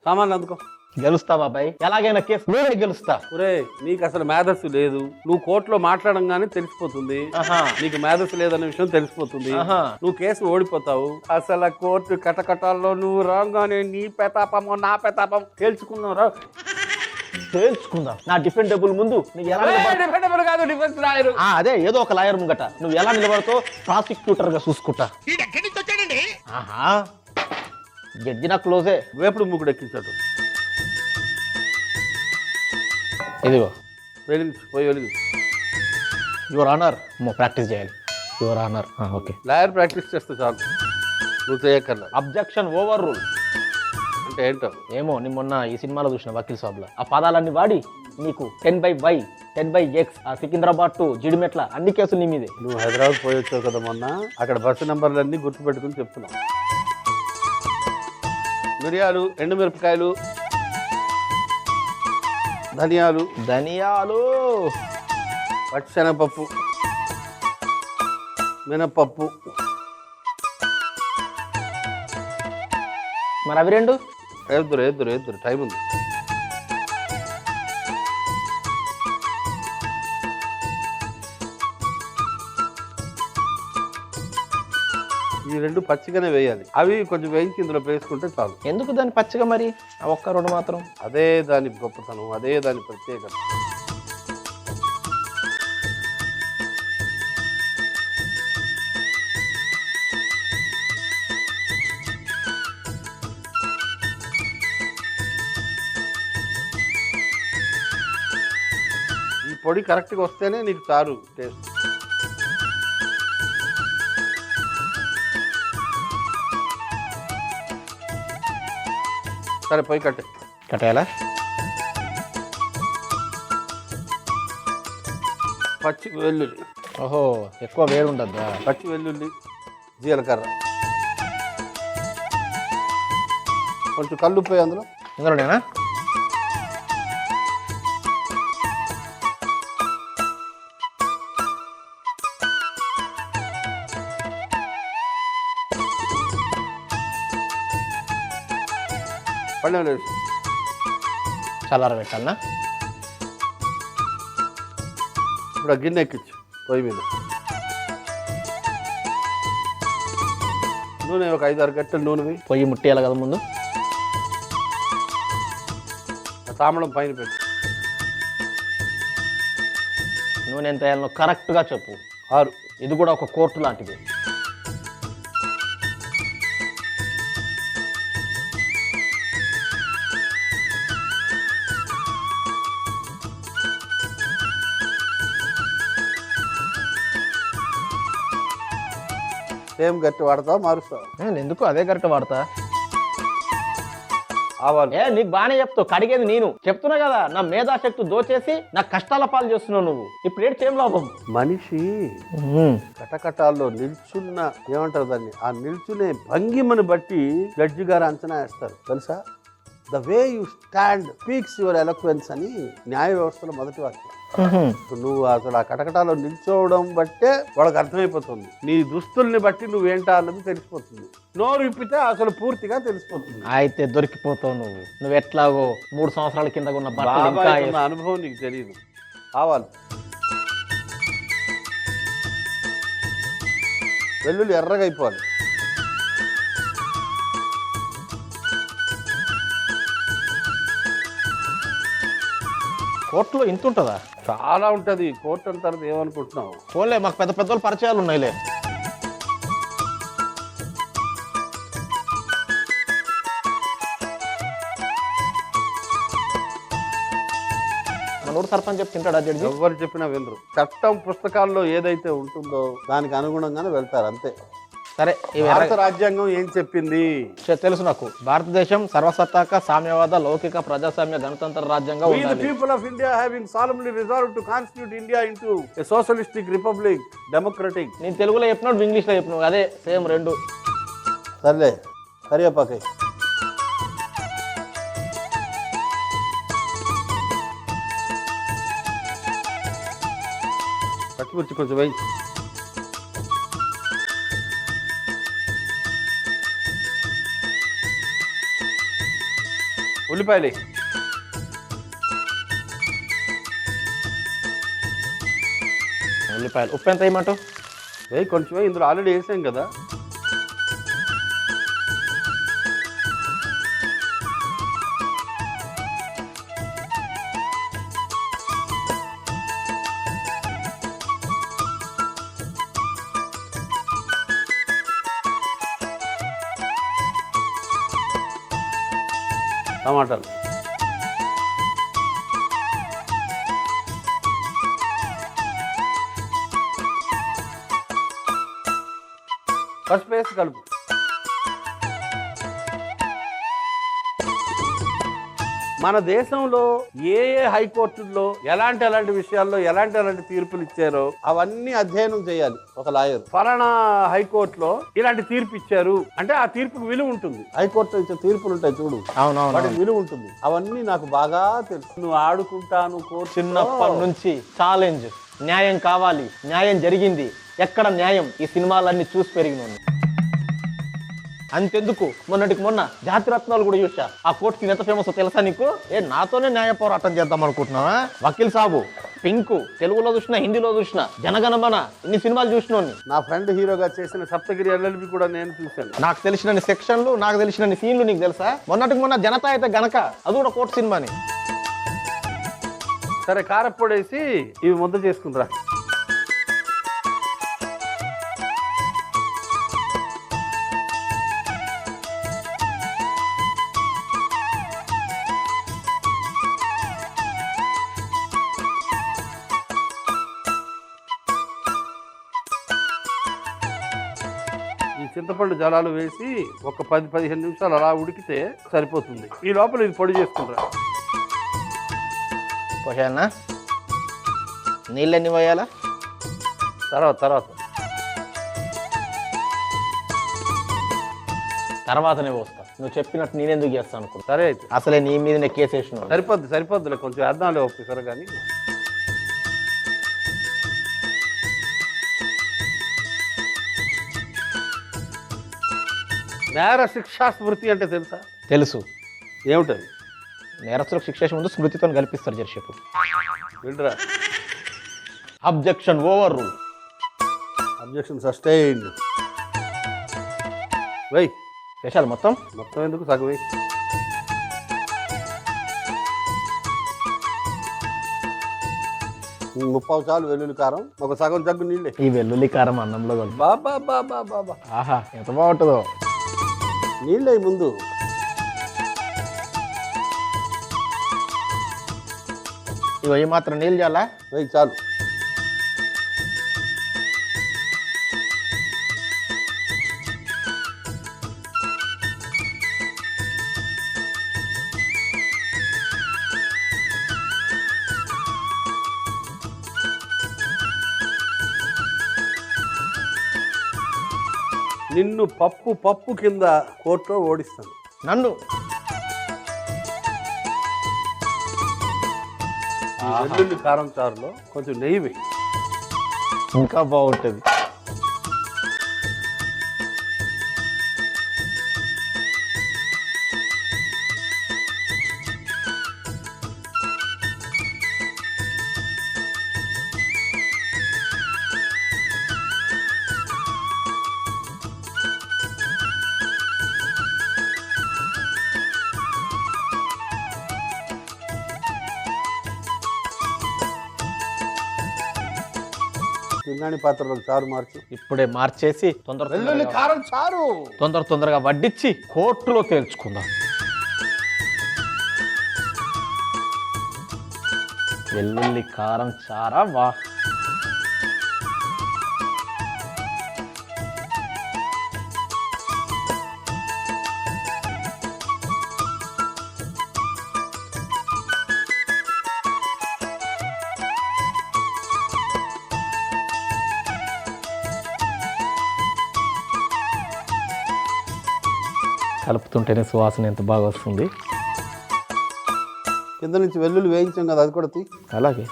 సామాన్లు అందుకో. గెలుస్తా బాబాయ్, ఎలాగైనా కేసు నేనే గెలుస్తా. ఒరే నీకు అసలు మేధస్సు లేదు, నువ్వు కోర్టులో మాట్లాడంగానే తెలిసిపోతుంది. నీకు మేధస్సు లేదన్న విషయం తెలిసిపోతుంది. నువ్వు కేసు ఓడిపోతావు. అసలు కోర్టు కటకటాల్లో నువ్వు రాగానే నీ పెతాపమో నా పెతాపం తేల్చుకున్నావు. తేల్చుకుందాం. నా డిఫెండబుల్ ముందు నువ్వు ఎలా కాదు, డిఫెన్స్ లాయర్. అదే ఏదో ఒక లాయర్ ముంగట నువ్వు ఎలా నిలబడతావు ప్రాసిక్యూటర్ గా చూసుకుంటా. జడ్జి నా క్లోజే. వేపుడు ముగ్గుడు ఎక్కించాడు. ఇదిగో వెలిగించు, పోయి వెలిగించు. Your honour. ప్రాక్టీస్ చేయాలి. Your honour. Okay, lawyer practice చేస్తే చాలు, నువ్వు చేయక్కర్లా. అబ్జెక్షన్ ఓవర్ రూల్ అంటే ఏంటో ఏమో. నేను మొన్న ఈ సినిమాలో చూసిన వకీల్ సాబ్లో ఆ పదాలన్నీ వాడి నీకు 10/Y 10/X ఆ సికింద్రాబాద్ టు జిడిమెట్ల అన్ని కేసులు నీ మీదే. నువ్వు హైదరాబాద్ పోయి వచ్చావు కదా మొన్న, అక్కడ బస్సు నెంబర్లన్నీ గుర్తుపెట్టుకుని చెప్తున్నావు. మిరియాలు, ఎండుమిరపకాయలు, ధనియాలు, పచ్చిశనగపప్పు, మినపప్పు. మరి అవి రెండు ఎద్దురు టైం ఉంది. ఈ రెండు పచ్చిగానే వేయాలి. అవి కొంచెం వేయించి ఇందులో వేసుకుంటే చాలు. ఎందుకు దాన్ని పచ్చిగా మరి ఒక్క రెండు మాత్రం? అదే దాని గొప్పతనం, అదే దాని ప్రత్యేకత. ఈ పొడి కరెక్ట్గా వస్తేనే నీకు చారు టేస్ట్. సరే పోయి కట్టేయాలా? పచ్చి వెల్లుల్లి. ఓహో, ఎక్కువ వేడి ఉండద్దా? పచ్చి వెల్లుల్లి, జీలకర్ర, కొంచెం కల్లుపోయి ఇందులోనేనా? పళ్ళెం చల్లార పెట్టాలనా? ఇప్పుడు ఆ గిన్నె ఎక్కించు పొయ్యి మీద. నూనె ఒక 5-6 గంటలు నూనె వేయి. పొయ్యి ముట్టేయాలి కదా ముందు. తామడం పైన పెట్టు. నూనె ఎంత వేయాలనో కరెక్ట్గా చెప్పు. 6. ఇది కూడా ఒక కోర్టు లాంటిది. సేమ్ గట్టి వాడతావు, మారుస్తావు? ఎందుకు అదే కరెక్ట్ వాడతా. ఆవాలు. నీకు బాగానే చెప్తావు, కడిగేది నేను. చెప్తున్నా కదా, నా మేధాశక్తి దోచేసి నా కష్టాల పాలు చేస్తున్నావు నువ్వు. ఇప్పుడు ఏంటి ఏం లాభం? మనిషి కటకటాల్లో నిల్చున్న ఏమంటారు దాన్ని, ఆ నిల్చునే భంగిమని బట్టి జడ్జి గారు అంచనా వేస్తారు తెలుసా. The way you stand speaks your ఎలక్వెన్స్ అని న్యాయ వ్యవస్థలో మొదటి వాక్యం. నువ్వు అసలు ఆ కటకటాల్లో నిల్చోవడం బట్టే వాళ్ళకి అర్థమైపోతుంది. నీ దుస్తుల్ని బట్టి నువ్వేంటా అన్నది తెలిసిపోతుంది. నోరు విప్పితే అసలు పూర్తిగా తెలిసిపోతుంది. అయితే దొరికిపోతావు నువ్వు ఎట్లాగో 3 సంవత్సరాల కింద ఉన్న అనుభవం నీకు తెలియదు. ఆవాలు, వెల్లుల్లి ఎర్రగా అయిపోవాలి. కోర్టులో ఇంత ఉంటుందా? చాలా ఉంటుంది. కోర్టు అంటారు ఏమనుకుంటున్నావు? పోలే, మాకు పెద్ద పెద్ద పరిచయాలు ఉన్నాయిలే. మన ఊరు సర్పంచ్ చెప్పి తింటాడా జడ్జి? ఎవరు చెప్పినా వినరు. చట్టం పుస్తకాల్లో ఏదైతే ఉంటుందో దానికి అనుగుణంగానే వెళ్తారు అంతే. సరే, భారత రాజ్యాంగం ఏం చెప్పింది తెలుసు నాకు. భారతదేశం సర్వసత్తాక సామ్యవాద లౌకిక ప్రజాస్వామ్య గణతంత్ర రాజ్యాంగం. We the people of India having solemnly resolved to constitute India into a socialistic republic, democratic. నేను తెలుగులో చెప్పినాడు, ఇంగ్లీష్లో చెప్పినావు, అదే సేమ్ రెండు. సర్లే, కరివేపాకాయ. పచ్చిమిర్చి కొంచెం వేయించు. ఉల్లిపాయలు ఉల్లిపాయలు. ఉప్పు ఎంత వేయమంటావు? కొంచెం ఇందులో ఆల్రెడీ వేసాం కదా. టమాటాలు పసుపు వేసి కలుపు. మన దేశంలో ఏ హైకోర్టుల్లో ఎలాంటి విషయాల్లో ఎలాంటి తీర్పులు ఇచ్చారో అవన్నీ అధ్యయనం చేయాలి ఒక లాయర్. ఫలానా హైకోర్టులో ఇలాంటి తీర్పు ఇచ్చారు అంటే ఆ తీర్పుకు విలువ ఉంటుంది. హైకోర్టులో ఇచ్చే తీర్పులు ఉంటాయి చూడు, అవునవును, వాటికి విలువ ఉంటుంది. అవన్నీ నాకు బాగా తెలుసు. నువ్వు ఆడుకుంటాను కోర్టు చిన్నప్పటి నుంచి ఛాలెంజ్. న్యాయం కావాలి, న్యాయం జరిగింది, ఎక్కడ న్యాయం? ఈ సినిమాలన్నీ చూసి పెరిగినాను. అంతెందుకు, మొన్నటికి మొన్న జాతిరత్నాలు కూడా చూసా. ఆ కోర్టుకి ఎంత ఫేమస్ తెలుసా నీకు? నాతోనే న్యాయ పోరాటం చేద్దాం అనుకుంటున్నావా? వకీల్ సాబు, పింకు, తెలుగులో చూసినా, హిందీలో చూసినా, జనగణమన, ఇన్ని సినిమాలు చూసినోని. నా ఫ్రెండ్ హీరోగా చేసిన సప్తగిరి ఎల్ఎల్బి కూడా నేను చూశాను. నాకు తెలిసిన సెక్షన్లు, నాకు తెలిసిన సీన్లు నీకు తెలుసా? మొన్నటికి మొన్న జనతా అయితే గనక, అది కూడా కోర్టు సినిమాని. సరే, కారప్పొడి వేసి ఇవి ముద్ద చేసుకుంటారా. ఈ చింతపండు జలాలు వేసి ఒక 10-15 నిమిషాలు అలా ఉడికితే సరిపోతుంది. ఈ లోపల ఇది పొడి చేసుకుంటారా. పోయానా? నీళ్ళెన్ని పోయాలా? తర్వాతనే పోస్తా. నువ్వు చెప్పినట్టు నేనెందుకు చేస్తాను అనుకుంటా. సరే అయితే, అసలే నీ మీదనే కేసు వేసిన. సరిపోద్దులే, కొంచెం వేద్దాంలే ఒప్పుసారు. కానీ నేర శిక్షా స్మృతి అంటే తెలుసా? తెలుసు. ఏమిటది? నేరస్తులకు శిక్ష ముందు స్మృతితో కల్పిస్తారు. జర్షేపు వింటరా. Objection overrule. Objection sustained. వెయ్ వేసాలి మొత్తం ఎందుకు? సగం వెయ్యి. ముప్పావు చాలు వెల్లుల్లి కారం, ఒక సగం జగ్గు నీళ్ళే. ఈ వెల్లుల్లి కారం అన్నంలో కలిపి బాబా ఆహా ఎంత బాగుంటుందో. నీళ్ళే ముందు. ఇగో ఈ మాత్రం నీళ్ళు చాలా. వెయ్యి చాలు. నిన్ను పప్పు కింద కోర్టులో ఓడిస్తాను. నన్ను వెల్లుల్లి కారం చారులో కొంచెం నెయ్యి వేయి. ఇంకా బాగుంటుంది. పింగాణి పాత్రలో చారు మార్చి ఇప్పుడే మార్చేసి వెల్లుల్లి కారం చారు తొందరగా వడ్డించి కోర్టులో తేల్చుకుందాం. వెల్లుల్లి కారం చారా వా. కలుపుతుంటేనే సువాసన ఎంత బాగా వస్తుంది. కింద నుంచి వెల్లుల్లి వేయించాం కదా, అది కూడా తీ. అలాగే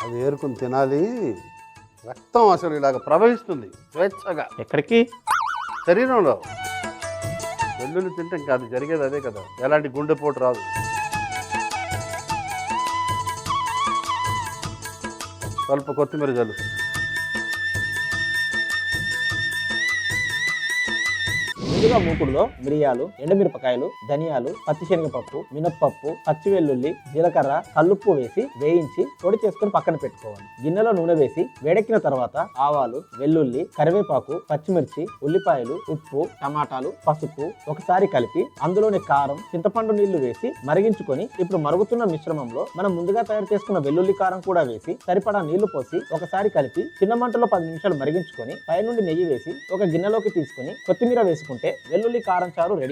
అది ఏరుకుని తినాలి. రక్తం అసలు ఇలాగ ప్రవహిస్తుంది స్వేచ్ఛగా ఎక్కడికి? శరీరంలో. వెల్లుల్లి తింటే ఇంకా అది జరిగేది అదే కదా, ఎలాంటి గుండెపోటు రాదు. స్వల్ప కొత్తిమీర జల్లు. ముందుగా మూకుడులో మిరియాలు, ఎండుమిరపకాయలు, ధనియాలు, పచ్చిశనగపప్పు, మినప్పప్పు, పచ్చి వెల్లుల్లి, జీలకర్ర, కల్లుప్పు వేసి వేయించి పొడి చేసుకుని పక్కన పెట్టుకోవాలి. గిన్నెలో నూనె వేసి వేడెక్కిన తర్వాత ఆవాలు, వెల్లుల్లి, కరివేపాకు, పచ్చిమిర్చి, ఉల్లిపాయలు, ఉప్పు, టమాటాలు, పసుపు ఒకసారి కలిపి అందులోని కారం, చింతపండు నీళ్లు వేసి మరిగించుకొని ఇప్పుడు మరుగుతున్న మిశ్రమంలో మనం ముందుగా తయారు చేసుకున్న వెల్లుల్లి కారం కూడా వేసి సరిపడా నీళ్లు పోసి ఒకసారి కలిపి చిన్న మంటలో 10 నిమిషాలు మరిగించుకొని పైనుండి నెయ్యి వేసి ఒక గిన్నెలోకి తీసుకుని కొత్తిమీర వేసుకుంటే వెల్లుల్లి కారం చారు రెడీ.